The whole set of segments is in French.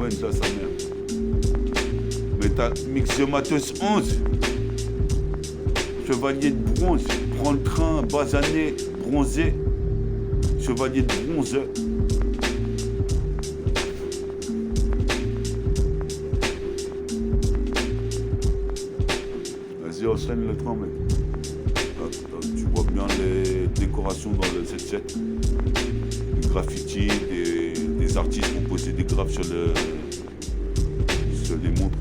Cohen, ça, sa mère. Métal Mix Matos 11. Chevalier de bronze. Prends le train, basané, bronzé. Chevalier de bronze. Vas-y, enchaîne le train, mec. Tu vois bien les décorations dans le 7-7. Les graffitis, des artistes qui ont posé des graphes sur les montres.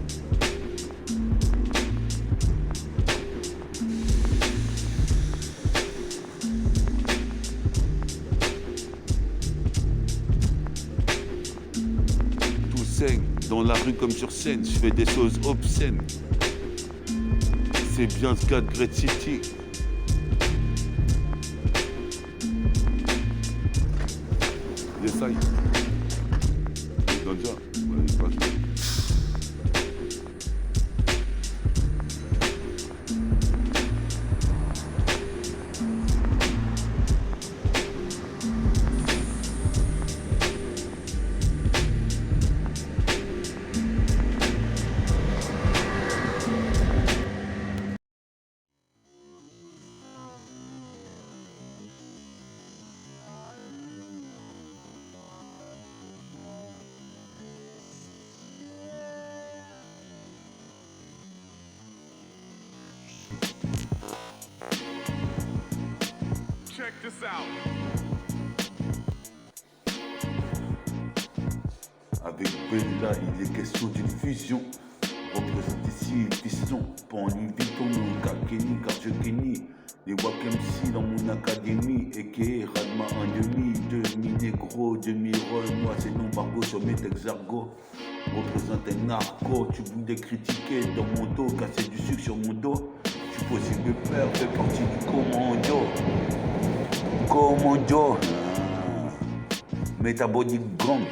Tout saigne, dans la rue comme sur scène, je fais des choses obscènes. C'est bien ce gars de Great City. Essaye. Donne ça. Ouais, pas ça. Check this out. Avec Bella, il est question d'une fusion. Représente ici une fiston. Pas en Vuitton, car Kenny, car je Kenny. Les Wack MC dans mon académie. Et Radma en demi-négro, demi-renois. C'est non bargo sur mes texargo. Représente un narco. Tu voulais critiquer dans mon dos, casser du sucre sur mon dos. Tu possible père, fais partie du commando. Commando. Metabolic gang.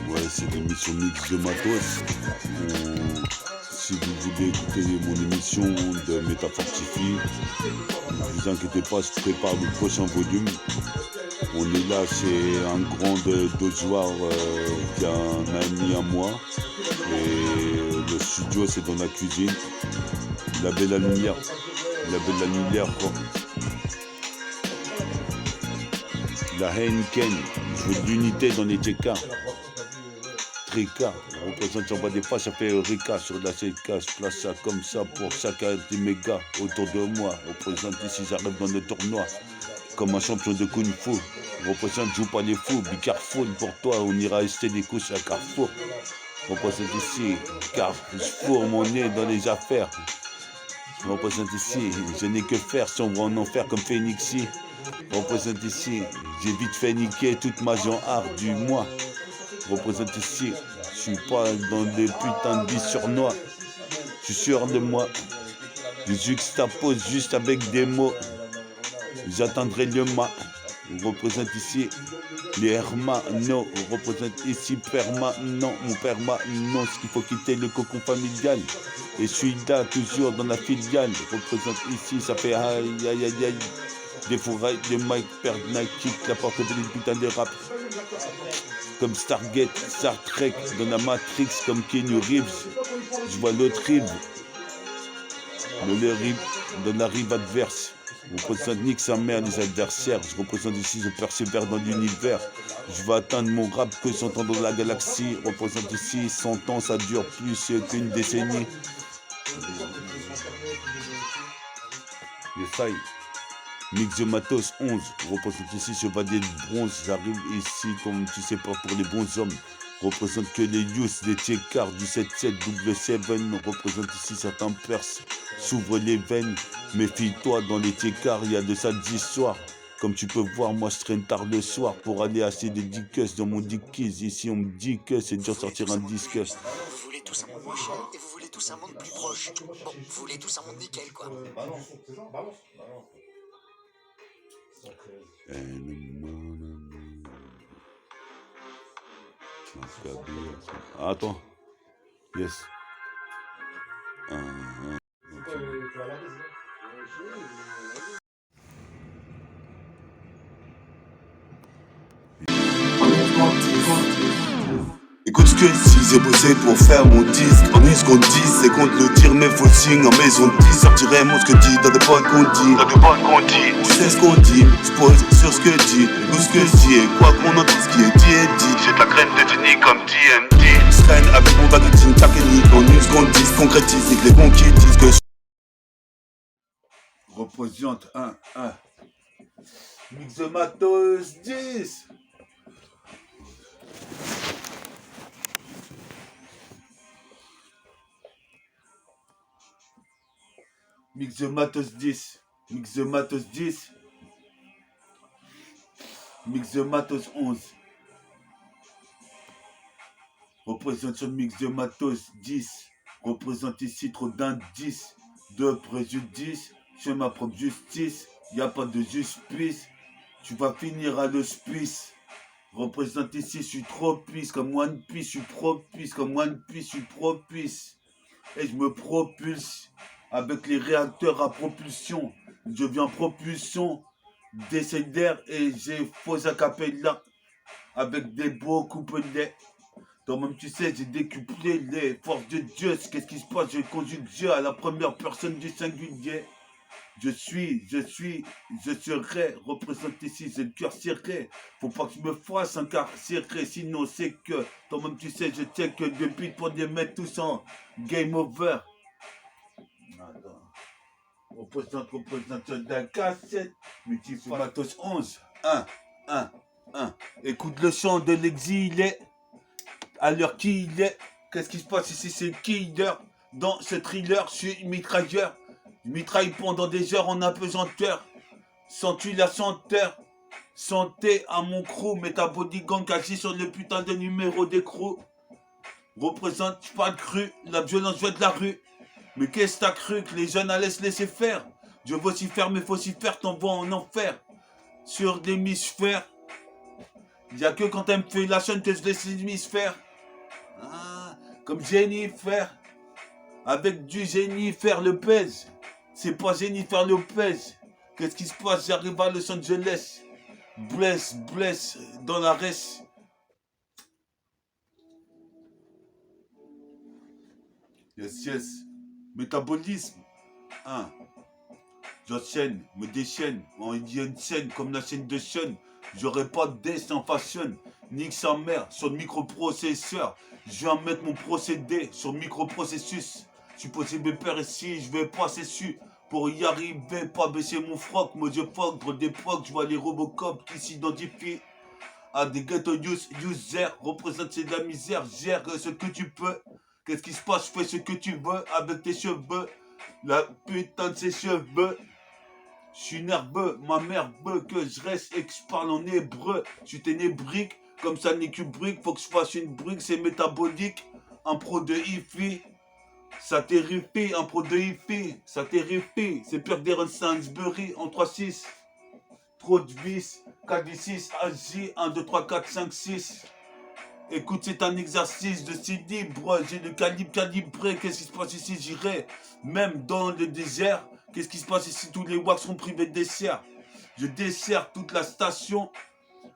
Ouais, c'est l'émission Mix de Matos. Si vous voulez écouter mon émission de Métafortifie, ne vous inquiétez pas, je prépare le prochain volume. On est là, c'est un grand dojoir qui a un ami à moi. Et le studio, c'est dans la cuisine. La belle lumière. La belle lumière, quoi. La Heineken, je veux de l'unité dans les TK. Trika, on représente, j'envoie des pas, ça fait Eureka sur la CK, je place ça comme ça pour chacun des mégas autour de moi. Représente ici, j'arrive dans le tournoi, comme un champion de Kung Fu. Représente, joue pas les fous, be careful pour toi, on ira acheter des couches à Carrefour. Représente ici, car je fourre mon nez dans les affaires. Je représente ici, je n'ai que faire, sombre en enfer comme Phoenixy. Représente ici, j'ai vite fait niquer toute ma genre art du mois. Représente ici, je suis pas dans des putains de bis sur noix. Je suis sûr de moi. Je juxtapose juste avec des mots. J'attendrai le mât. On représente ici les Hermanos. On représente ici permanent. Mon permanent, ce qu'il faut quitter le cocon familial. Et je suis là toujours dans la filiale. On représente ici, ça fait aïe aïe aïe aïe. Des fourrailles, des mics, perdent Nike, la porte de putain de rap. Comme Stargate, Star Trek, dans la Matrix, comme Keanu Reeves. Je vois l'autre rive, dans la rive adverse. Je représente nique sa mère, les adversaires. Je représente ici, je persévère dans l'univers. Je veux atteindre mon rap que 100 ans dans la galaxie. Je représente ici, 100 ans, ça dure plus qu'une décennie. Essaye. Mix de Matos 11, représente ici chevalier de bronze, j'arrive ici comme tu sais pas pour les bons hommes, représente que les youths, les tchécards du 7-7, double 7, représente ici certains perses, s'ouvre les veines, méfie-toi dans les tchécards, il y a de sales histoires, comme tu peux voir moi je traîne tard le soir pour aller acheter des dickus dans mon dickies, ici on me dit que c'est dur de sortir un disque. Vous voulez tout ça moins cher et vous voulez tout tous un monde plus proche. Bon, vous voulez tous un monde nickel, quoi. Balance, c'est ça? Balance. Attends. Yes. Écoute ce que si j'ai bossé pour faire mon disque. En une seconde 10 secondes le dire, mais faut signe en maison 10. Sortirai mon ce que dit dans des potes qu'on dit. Tu sais ce qu'on dit, se pose sur ce que dit. Écoute ce que je dis et quoi qu'on en dise, ce qui est dit est dit. J'ai de la graine de Denis comme DMD. Je traîne avec mon baguettine Takeni. En une seconde 10 concrétise et que les bons qui disent que je représente 1. Mix de matos 10. Mix de matos 10. Mix de matos 10. Mix de matos 11. Représentation de mix de matos 10. Représente ici trop d'un 10. De préjudice. Je fais ma propre justice. Y a pas de justice. Tu vas finir à l'hospice. Représente ici, je suis trop puisse comme One Piece. Je suis propice comme One Piece. Je suis propice. Et je me propulse. Avec les réacteurs à propulsion, je viens en propulsion d'essai d'air et j'ai faux acapella avec des beaux couplets. Toi-même tu sais, j'ai décuplé les forces de Dieu. Qu'est-ce qui se passe? Je conjugue Dieu à la première personne du singulier. Je serai, représente ici, j'ai le cœur serré. Faut pas que je me fasse incarcérer, sinon c'est que, toi-même tu sais, je tiens que depuis pour les mettre tous en game over. Représentation d'un cassette, multiple matos 11, 1. Écoute le chant de l'exilé, à l'heure qu'il est. Qu'est-ce qui se passe ici? C'est killer. Dans ce thriller, je suis mitrailleur. Je mitraille pendant des heures en apesanteur. Sens-tu la senteur? Santé à mon crew, Metabody Gang agit sur le putain de numéro d'écrou. Représente pas cru, la violence vient de la rue. Mais qu'est-ce que t'as cru que les jeunes allaient se laisser faire? Je veux s'y faire, mais faut s'y faire, t'envoies en enfer. Sur l'hémisphère. Y'a que quand elle me fait la chaîne que je laisse l'hémisphère. Comme Jennifer. Avec du Jennifer Lopez. C'est pas Jennifer Lopez. Qu'est-ce qui se passe? J'arrive à Los Angeles. Bless dans la reste. Yes. Métabolisme. J'enchaîne, me déchaîne. Il y a une scène comme la scène de Sean. J'aurais pas de death en fashion. Nique sa mère sur le microprocesseur. Je viens mettre mon procédé sur le microprocessus. Je suis possible père ici, je vais passer dessus. Pour y arriver, pas baisser mon froc. Moi je fuck, drôle d'époque, je vois les Robocop qui s'identifient à des ghetto users. Représente c'est de la misère, gère ce que tu peux. Qu'est-ce qui se passe? Fais ce que tu veux avec tes cheveux. La putain de ses cheveux. Je suis nerveux, ma mère veut que je reste et que je parle en hébreu. Je suis ténébrique, comme ça n'est Kubrick. Faut que je fasse une brique, c'est métabolique. Un pro de hi-fi. Ça terrifie, un pro de hi-fi. Ça terrifie. C'est pire que des Sainsbury en 3-6. Trop de vis. 4-6, AJ, 1, 2, 3, 4, 5, 6. Écoute, c'est un exercice de libre. J'ai le calibre calibré. Qu'est-ce qui se passe ici? J'irai même dans le désert. Qu'est-ce qui se passe ici? Tous les wax sont privés de dessert. Je dessert toute la station.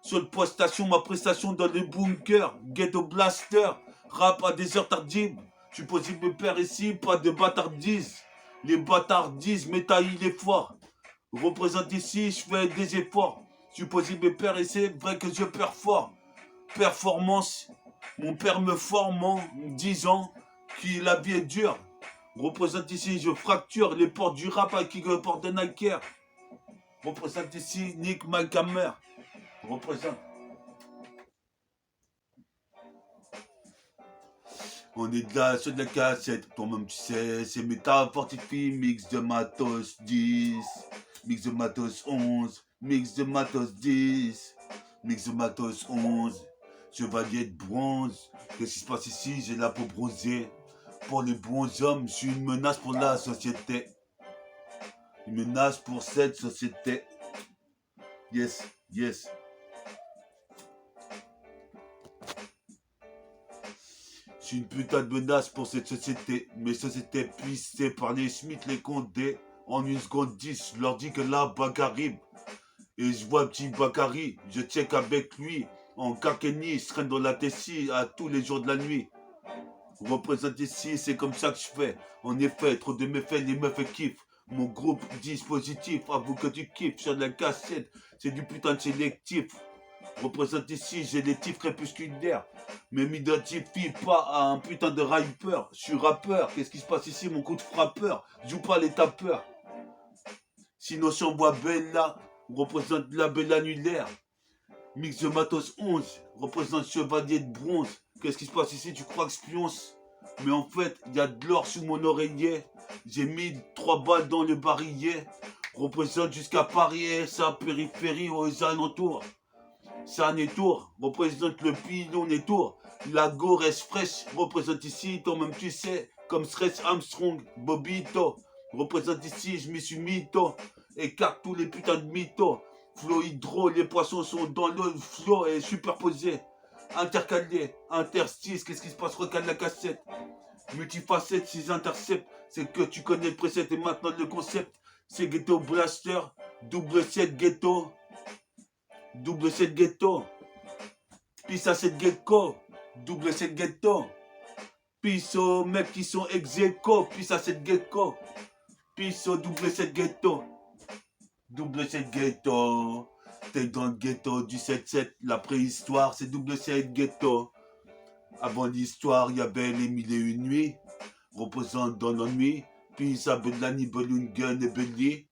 Sur le poste station, ma prestation dans le bunker. Ghetto blaster. Rap à des heures tardives. Je suis possible de père ici, pas de bâtardise. Les bâtardises, métal il est fort. Représente ici, je fais des efforts. Je suis possible de père ici, vrai que je perds fort. Performance. Mon père me forme en disant que la vie est dure. Représente ici, je fracture les portes du rap à qui porte de Nike. Représente ici, Nick Malkamer. Représente. On est là sur de la cassette, toi-même tu sais, c'est méta fortifie, mix de matos 10, mix de matos 11, mix de matos 10, mix de matos 11, chevalier de bronze. Qu'est-ce qui se passe ici? J'ai la peau bronzée. pour les bons hommes, je suis une menace pour la société. Une menace pour cette société. Yes, yes. Je suis une putain de menace pour cette société. Mes sociétés puissées par les Schmitt, les Condé. En 1 seconde 10, je leur dis que là, Bakary. Et je vois un petit Bakary. Je check avec lui. En Kakeni, je traîne dans la Tessie à tous les jours de la nuit. Représente ici, c'est comme ça que je fais. En effet, trop de méfaits, les meufs kiffent. Mon groupe dispositif, avoue que tu kiffes sur la cassette. C'est du putain de sélectif. Représente ici, j'ai des tifs crépusculaires. Mais m'identifie pas à un putain de rapper. Je suis rappeur. Qu'est-ce qui se passe ici, mon coup de frappeur? Je joue pas les tapeurs. Sinon, si on voit Bella, représente la belle annulaire. Mix de Matos 11, représente chevalier de bronze. Qu'est-ce qui se passe ici? Tu crois que je pionce? Mais en fait, il y a de l'or sous mon oreiller. J'ai mis 3 balles dans le barillet. Représente jusqu'à Paris et sa périphérie aux alentours. Ça n'est tour, représente le pilon et tour. La go reste fraîche, représente ici, toi-même tu sais, comme Stress Armstrong, Bobito. Représente ici, je m'y suis mytho. Écarte tous les putains de mythos. Flow hydro, les poissons sont dans l'eau, le flow est superposé. Intercalé, interstice, qu'est-ce qui se passe? Recale la cassette. Multifacette, 6 intercepts, c'est que tu connais le précepte et maintenant le concept. C'est Ghetto Blaster, double 7 ghetto. Double 7 ghetto. Pisse à 7 gecko. Double 7 ghetto. Pisse aux mecs qui sont ex-aequo. Pisse à 7 gecko. Pisse au double 7 ghetto. Double 7 ghetto. T'es dans le ghetto du 7-7. La préhistoire, c'est double 7 ghetto. Avant l'histoire, il y avait les 1001 nuits. Reposant dans l'ennui. Pisse à Belani, Belungen et Belly.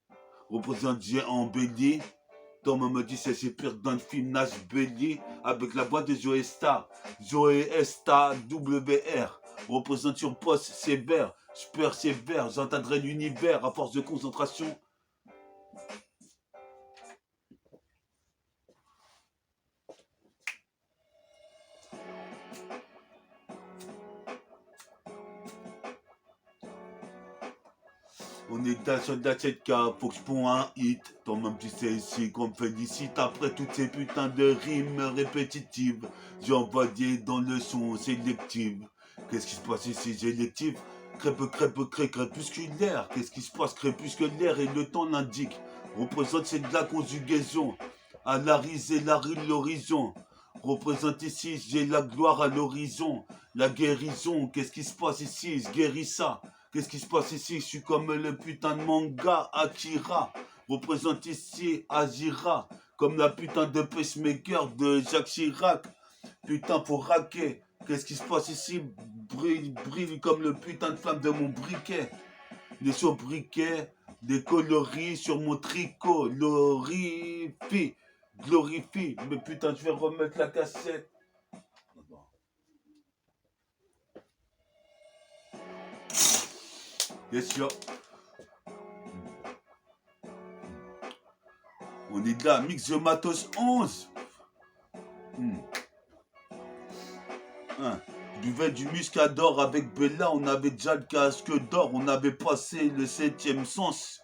Représente j'ai embelli. Thomas me dit c'est pire dans le film Nash Belly avec la voix de Joe Star. Joe Star WR. Représente sur poste sévère. Je persévère, j'entendrai l'univers à force de concentration. On est un soldat 7K, faut que je ponds un hit. Toi-même tu sais ici qu'on me félicite après toutes ces putains de rimes répétitives. J'ai envoyé dans le son sélectif. Qu'est-ce qui se passe ici, sélectif? Crépusculaire. Qu'est-ce qui se passe? Crépusculaire et le temps l'indique. Représente c'est de la conjugaison. À la risée, l'horizon. Représente ici, j'ai la gloire à l'horizon. La guérison, qu'est-ce qui se passe ici? Je guéris ça. Qu'est-ce qui se passe ici? Je suis comme le putain de manga Akira. Représente ici Ajira. Comme la putain de pacemaker de Jacques Chirac. Putain, faut raquer. Qu'est-ce qui se passe ici? Brille comme le putain de flamme de mon briquet. Les sobriquets, des coloris sur mon tricot. Glorifie. Glorifie. Mais putain, je vais remettre la cassette. Bien sûr. On est là, mix de Matos 11. Je buvais du muscador avec Bella, on avait déjà le casque d'or, on avait passé le 7e sens.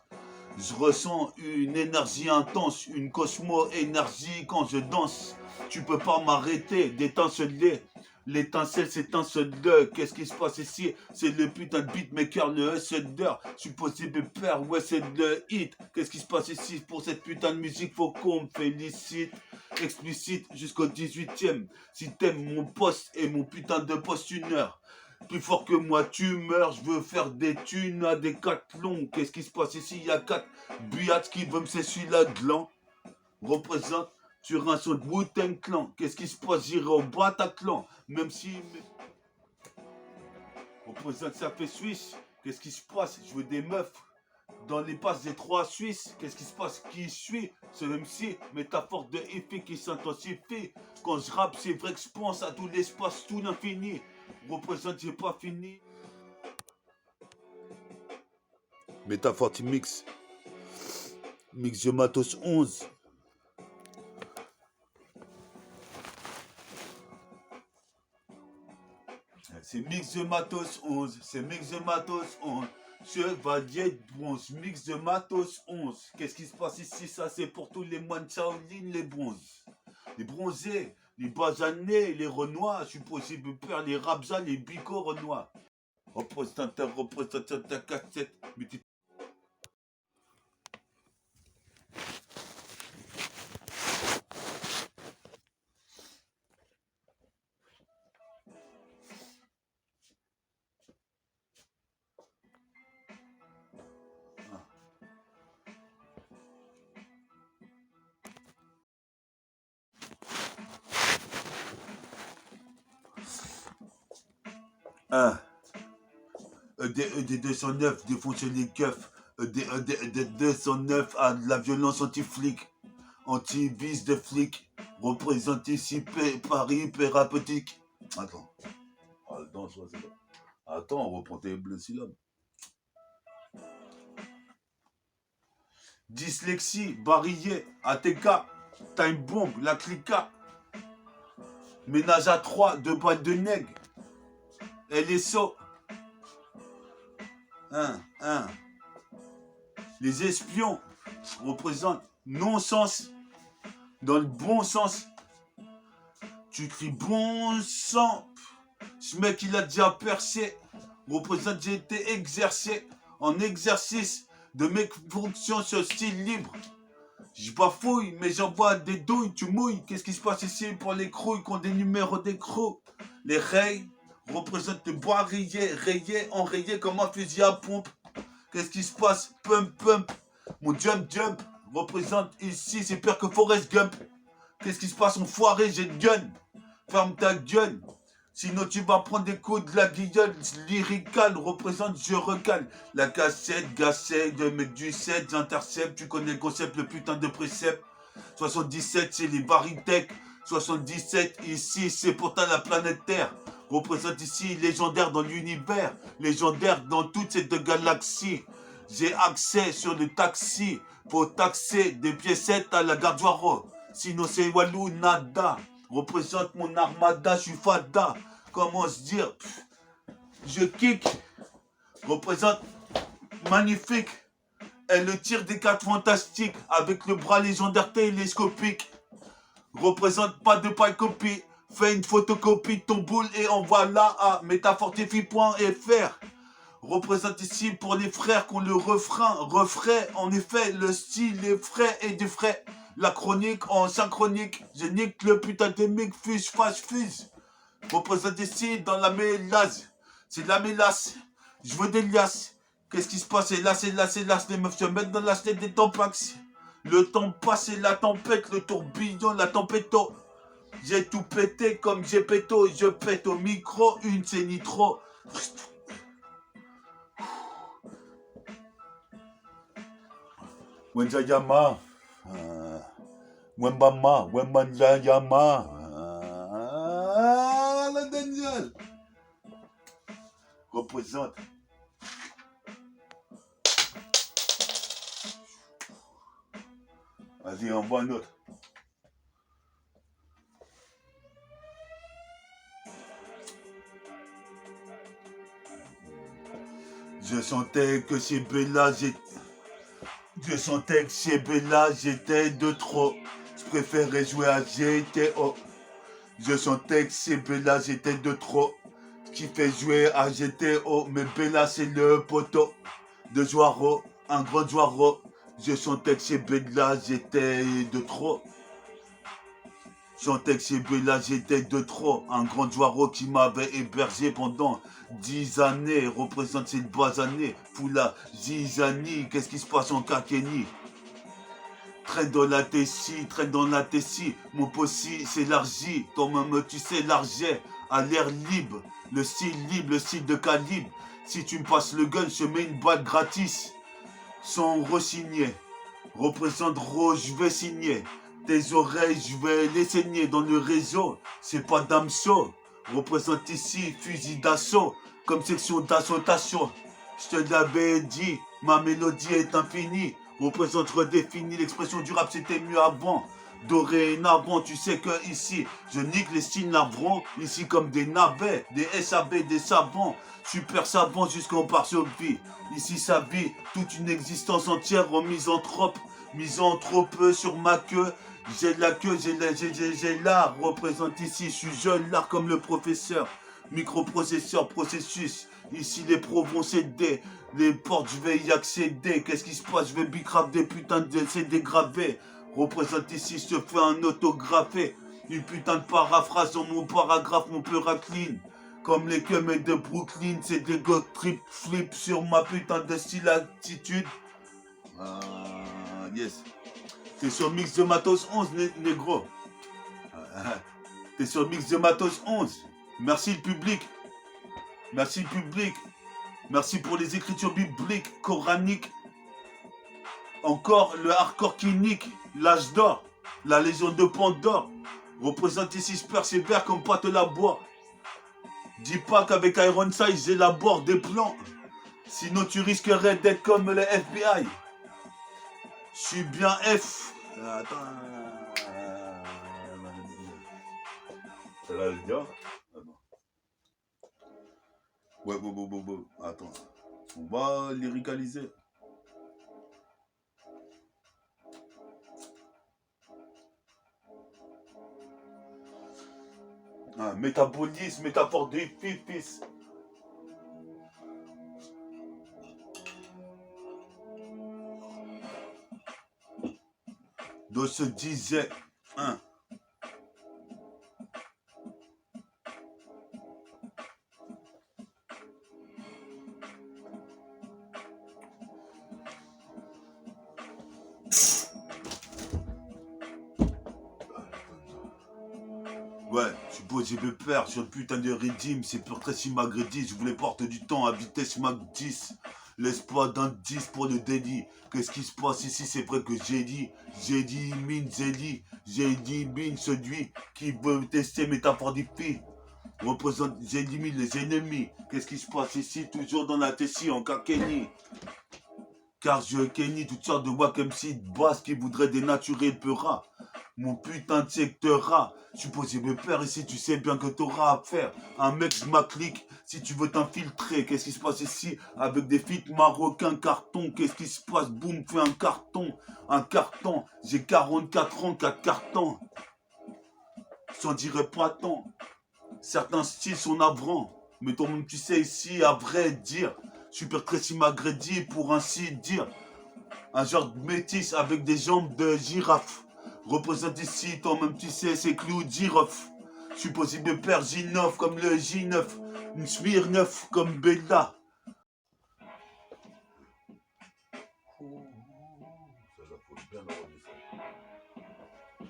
Je ressens une énergie intense, une cosmo-énergie quand je danse. Tu peux pas m'arrêter d'étinceler. L'étincelle s'étincelle. Qu'est-ce qui se passe ici? C'est le putain de beatmaker, le hustler. Supposé pépère, ouais c'est le hit. Qu'est-ce qui se passe ici? Pour cette putain de musique, faut qu'on me félicite. Explicite jusqu'au 18e. Si t'aimes mon poste et mon putain de poste 1 heure. Plus fort que moi, tu meurs, je veux faire des thunes à des 4 longs. Qu'est-ce qui se passe ici? Il y a 4 buats qui veulent me sécher la gland. Représente sur un son de Wu-Tang Clan. Qu'est-ce qui se passe? J'irai au Bataclan. Même si... Représente ça fait Suisse. Qu'est-ce qui se passe? Je veux des meufs. Dans les passes des 3 Suisses, qu'est-ce qui se passe? Qui je suis? C'est MC, métaphore de effet qui s'intensifie. Quand je rappe, c'est vrai que je pense à tout l'espace, tout l'infini. Représente, j'ai pas fini. Métaphore mix. Mix de Matos 11. c'est Mix de Matos 11, c'est Mix de Matos 11. Chevalier de bronze, Mix de Matos 11. Qu'est-ce qui se passe ici? Ça, c'est pour tous les moines Shaolin, les bronzes. Les bronzés, les basanés, les renois. Je suis possible de perdre les rabzas, les bicots renois. Représentant cassette. Mais tu... ED 209 défoncer les keufs. ED 209 a de la violence anti-flic, anti-bis de flic. Représente ici Paris thérapeutique. Attends. Attends, on reprend tes bleus syllabes. Dyslexie, barillet, ATK, time bomb, la clica. Ménage à 3, 2 balles de nègre. LSO. Les espions représentent non-sens dans le bon sens. Tu cries bon sang. Ce mec il a déjà percé. Représente j'ai été exercé en exercice de mes fonctions sur style libre. Je bafouille mais j'envoie des douilles, tu mouilles. Qu'est-ce qui se passe ici pour les crouilles qui ont des numéros d'écrou? Les rails représente le bois rayé, enrayé comme un fusil à pompe. Qu'est-ce qui se passe? Pump. Mon jump représente ici, c'est pire que Forrest Gump. Qu'est-ce qui se passe? Enfoiré, j'ai de gun. Ferme ta gueule. Sinon tu vas prendre des coups de la guillole. Lyrical représente je recale. La cassette, de mec du 7, j'intercepte. Tu connais le concept, le putain de précepte. 77, c'est les Baritech. 77, ici, c'est pourtant la planète Terre. Représente ici légendaire dans l'univers, légendaire dans toutes ces deux galaxies. J'ai accès sur le taxi, faut taxer des piécettes à la gare Joiro. Sinon c'est Walou Nada. Représente mon armada, je suis fada. Comment se dire? Je kick. Représente magnifique. Elle tire des cartes fantastiques avec le bras légendaire télescopique. Représente pas de paille copie. Fais une photocopie de ton boule et envoie-la à metafortify.fr. Représente ici pour les frères qu'on le refrain. En effet, le style est frais et du frais. La chronique en synchronique. Je nique le putain de mic, fuse. Représente ici dans la mélasse. C'est de la mélasse. Je veux des liasses. Qu'est-ce qui se passe? C'est là. Les meufs se mettent dans la tête des tampax. Le temps passe et la tempête, le tourbillon, la tempéto. J'ai tout pété comme j'ai péto, je pète au micro, une c'est nitro. Wenjayama, Wembama, Wembanjayama, la Daniel représente. Vas-y, envoie un autre. Je sentais que chez Bella, j'étais de trop. Je préférais jouer à GTO. Je sentais que chez Bella, j'étais de trop. Ce qui fait jouer à GTO. Mais Bella, c'est le poteau de Joiro, un grand Joiro. Je sentais que chez Bella, j'étais de trop. Je sentais que chez Bella, j'étais de trop. Un grand Joiro qui m'avait hébergé pendant 10 années. Représente ces bas années. Foula, Zizani, qu'est-ce qui se passe en Kakeni? Traîne dans la Tessie. Mon possi s'élargit. Toi-même, tu s'élargis à l'air libre. Le style de calibre. Si tu me passes le gun, je mets une balle gratis. Sans re-signer. Représente Rose, je vais signer. Tes oreilles, je vais les saigner dans le réseau. C'est pas d'Amso. Représente ici fusil d'assaut. Comme section d'assaut. Je te l'avais dit, ma mélodie est infinie. Représente redéfinie. L'expression du rap, c'était mieux avant. Dorénavant, tu sais que ici, je nique les styles navrants, ici comme des navets, des SAB, des savants, super savants jusqu'en pare-vie. Ici sa vie, toute une existence entière en misanthrope sur ma queue. J'ai la queue, j'ai l'art, représente ici, je suis jeune, l'art comme le professeur. Microprocesseur, processus, ici les pros vont céder, les portes je vais y accéder, qu'est-ce qui se passe, je vais bicrave des putains de CD gravés. Représente ici, je te fais un autographe, une putain de paraphrase dans mon paragraphe, mon puracline. Comme les queues de Brooklyn, c'est des go trip flip sur ma putain de style attitude. Yes. T'es sur Mix de Matos 11, négro. T'es sur Mix de Matos 11. Merci le public. Merci le public. Merci pour les écritures bibliques, coraniques. Encore le hardcore qui nique, l'âge d'or, la légion de Pandore. Représente ici, je persévère comme pâte la bois. Dis pas qu'avec Ironside j'élabore des plans. Sinon tu risquerais d'être comme le FBI. Je suis bien F. Attends. Ça va le dire? Ouais, bon. Attends. On va lyricaliser. Métabolisme, métaphore de fils. Donc se disait, ouais, je suppose j'ai peur sur le putain de régime, c'est pour Tracy McGrady, je voulais porter du temps à vitesse Mach 10. L'espoir d'un 10 pour le délit. Qu'est-ce qui se passe ici? C'est vrai que j'ai dit mine Zélie, j'ai dit mine celui qui veut tester métaphore des filles. Représente, j'élimine les ennemis. Qu'est-ce qui se passe ici? Toujours dans la Tessie en Kenny. Car je Kenny toutes sortes de wack MC basses qui voudraient dénaturer le peura. Mon putain de secteur, supposé me peur ici, tu sais bien que t'auras à faire. Un mec, je m'acclique, si tu veux t'infiltrer. Qu'est-ce qui se passe ici avec des feats marocains carton? Qu'est-ce qui se passe? Boum, fais un carton. J'ai 44 ans, 4 cartons. J'en dirais pas tant. Certains styles sont navrants. Mais toi-même, tu sais ici, à vrai dire, Super Tracy McGrady pour ainsi dire. Un genre de métis avec des jambes de girafe. Représente ici, toi-même tu sais, c'est Clou Giroffe. Supposé de père J9 comme le J9. Une Smirneuf comme Bella.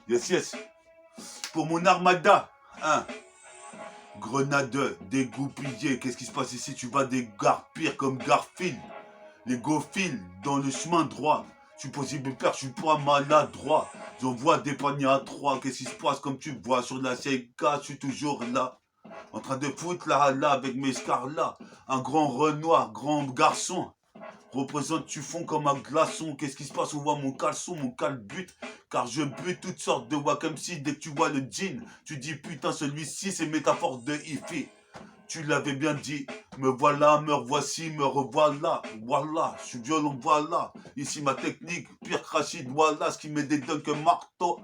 Yes. Pour mon armada, Grenade, dégoupillé. Qu'est-ce qui se passe ici? Tu vas dégarpir comme Garfield. Les gophiles dans le chemin droit. Je suis possible de perdre, je suis pas maladroit. J'envoie des paniers à 3. Qu'est-ce qui se passe comme tu vois sur la CK? Je suis toujours là. En train de foutre là avec mes scarlats. Un grand Renoir, grand garçon. Représente, tu fonds comme un glaçon. Qu'est-ce qui se passe? On voit mon caleçon, mon calbute. Car je bute toutes sortes de wack MC. Dès que tu vois le jean, tu dis putain, celui-ci c'est métaphore de hifi. Tu l'avais bien dit, me voilà, me revoici, me revoilà, voilà, je suis violent, voilà, ici ma technique, pire Rachid, voilà, ce qui met des dunks marteau,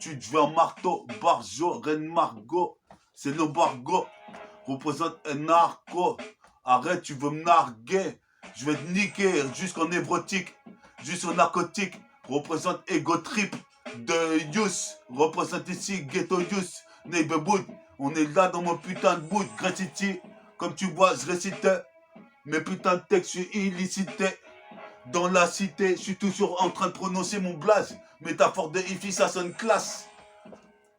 tu te veux un marteau, Barjo, Reine Margot, c'est l'embargo, représente un narco, arrête, tu veux me narguer, je vais te niquer jusqu'en névrotique, jusqu'en narcotique, représente ego trip de Yous, représente ici ghetto Yous, neighborhood. On est là dans mon putain de bout, gratitude. Comme tu vois, je récite mes putains de textes, je suis illicité. Dans la cité, je suis toujours en train de prononcer mon blaze. Métaphore de Ifi, ça sonne classe.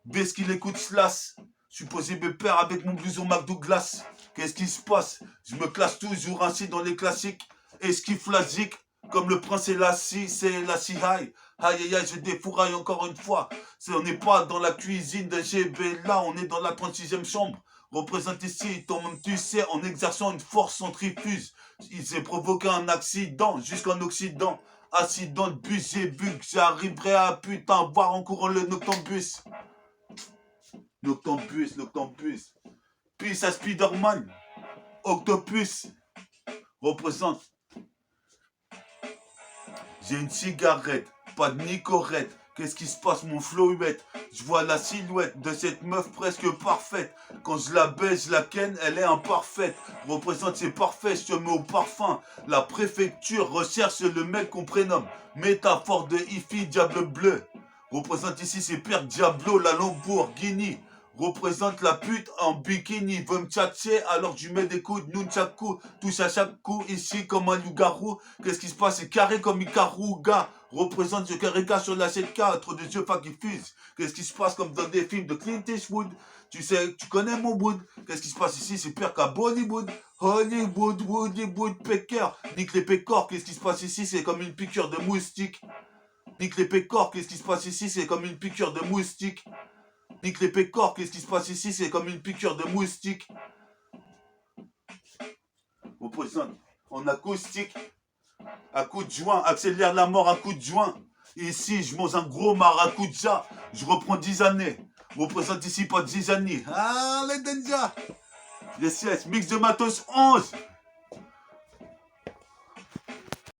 Baisse qu'il écoute Slash. Je suis posé me père avec mon blouson McDouglas. Qu'est-ce qui se passe? Je me classe toujours ainsi dans les classiques. Esquiflasique, comme le prince et la scie, c'est la scie high. Aïe aïe aïe, je défouraille encore une fois. On n'est pas dans la cuisine de GB, là, on est dans la 36e chambre. Représente ici, toi-même tu sais, en exerçant une force centrifuge. Il s'est provoqué un accident jusqu'en Occident. Assis dans le bus, j'ai vu que j'arriverais à putain voir en courant le Noctambus. Noctambus. Puis à Spider-Man. Octopus. Représente. J'ai une cigarette, pas de nicorette. Qu'est-ce qui se passe, mon flow huette? Je vois la silhouette de cette meuf presque parfaite. Quand je la baise, je la ken, elle est imparfaite. Représente, c'est parfait, je te mets au parfum. La préfecture recherche le mec qu'on prénomme. Métaphore de Ifi, diable bleu. Représente ici, c'est Pierre Diablo, la Lamborghini. Représente la pute en bikini. Veut me tchatcher alors que je lui mets des coups de nunchaku. Touche à chaque coup ici comme un loup-garou. Qu'est-ce qui se passe? C'est carré comme Ikaruga. Représente ce carré sur la 7K. Trop de yeux pas qui fusent. Qu'est-ce qui se passe comme dans des films de Clint Eastwood? Tu sais, tu connais mon wood. Qu'est-ce qui se passe ici? C'est pire qu'à Bollywood. Hollywood, Pecker. Nique les pécores. Qu'est-ce qui se passe ici? C'est comme une piqûre de moustique. Nique les pécores. Qu'est-ce qui se passe ici? C'est comme une piqûre de moustique. Nique les pécores, qu'est-ce qui se passe ici? C'est comme une piqûre de moustique. Représente en acoustique. À coup de joint, accélère la mort à coup de joint. Ici, je mange un gros maracuja. Je reprends 10 années. Représente ici pas 10 années. Ah, les Denja. Les CS, mix de matos 11.